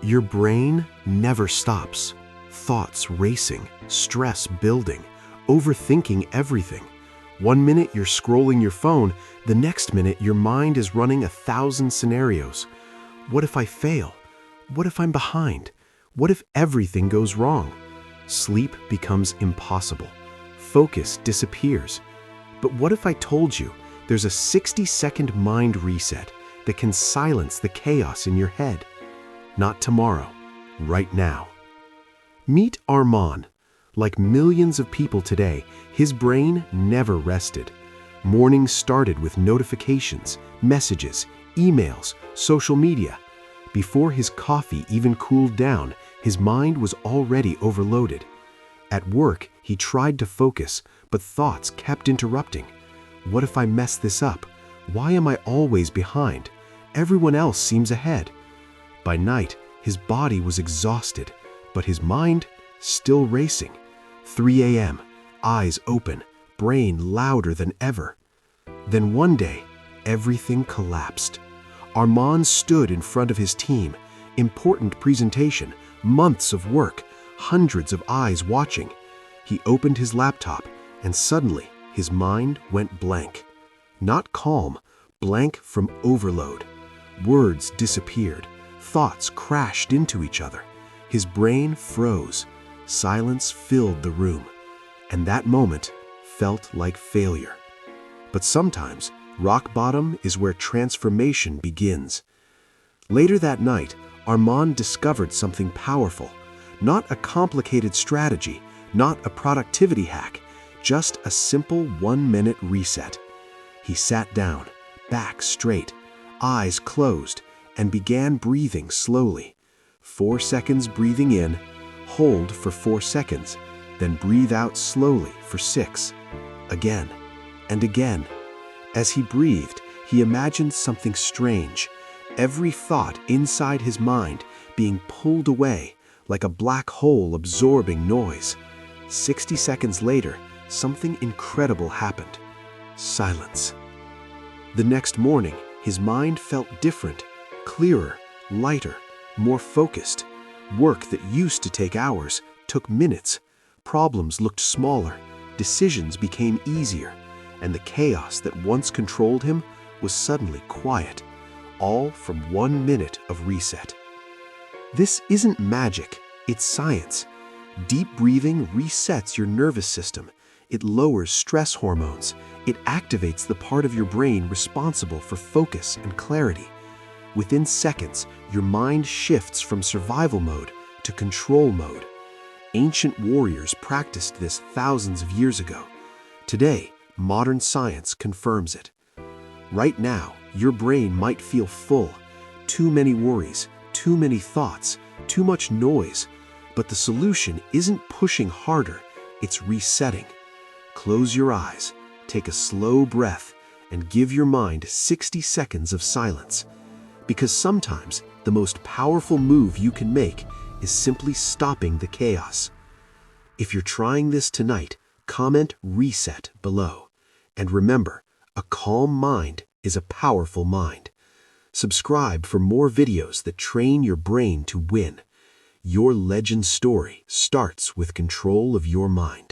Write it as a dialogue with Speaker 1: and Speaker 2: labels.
Speaker 1: Your brain never stops. Thoughts racing, stress building, overthinking everything. One minute you're scrolling your phone, the next minute your mind is running 1,000 scenarios. What if I fail? What if I'm behind? What if everything goes wrong? Sleep becomes impossible. Focus disappears. But what if I told you there's a 60-second mind reset that can silence the chaos in your head? Not tomorrow, right now. Meet Arman. Like millions of people today, his brain never rested. Mornings started with notifications, messages, emails, social media. Before his coffee even cooled down, his mind was already overloaded. At work, he tried to focus, but thoughts kept interrupting. What if I mess this up? Why am I always behind? Everyone else seems ahead. By night, his body was exhausted, but his mind still racing. 3 a.m., eyes open, brain louder than ever. Then one day, everything collapsed. Arman stood in front of his team. Important presentation, months of work, hundreds of eyes watching. He opened his laptop, and suddenly his mind went blank. Not calm, blank from overload. Words disappeared. Thoughts crashed into each other. His brain froze. Silence filled the room. And that moment felt like failure. But sometimes, rock bottom is where transformation begins. Later that night, Arman discovered something powerful. Not a complicated strategy, not a productivity hack, just a simple 1-minute reset. He sat down, back straight, eyes closed, and began breathing slowly. 4 seconds breathing in, hold for 4 seconds, then breathe out slowly for 6. Again and again. As he breathed, he imagined something strange. Every thought inside his mind being pulled away like a black hole absorbing noise. 60 seconds later, something incredible happened. Silence. The next morning, his mind felt different, clearer, lighter, more focused. Work that used to take hours took minutes. Problems looked smaller, decisions became easier, and the chaos that once controlled him was suddenly quiet, all from 1 minute of reset. This isn't magic, it's science. Deep breathing resets your nervous system. It lowers stress hormones. It activates the part of your brain responsible for focus and clarity. Within seconds, your mind shifts from survival mode to control mode. Ancient warriors practiced this thousands of years ago. Today, modern science confirms it. Right now, your brain might feel full. Too many worries, too many thoughts, too much noise. But the solution isn't pushing harder, it's resetting. Close your eyes, take a slow breath, and give your mind 60 seconds of silence. Because sometimes the most powerful move you can make is simply stopping the chaos. If you're trying this tonight, comment "reset" below. And remember, a calm mind is a powerful mind. Subscribe for more videos that train your brain to win. Your legend story starts with control of your mind.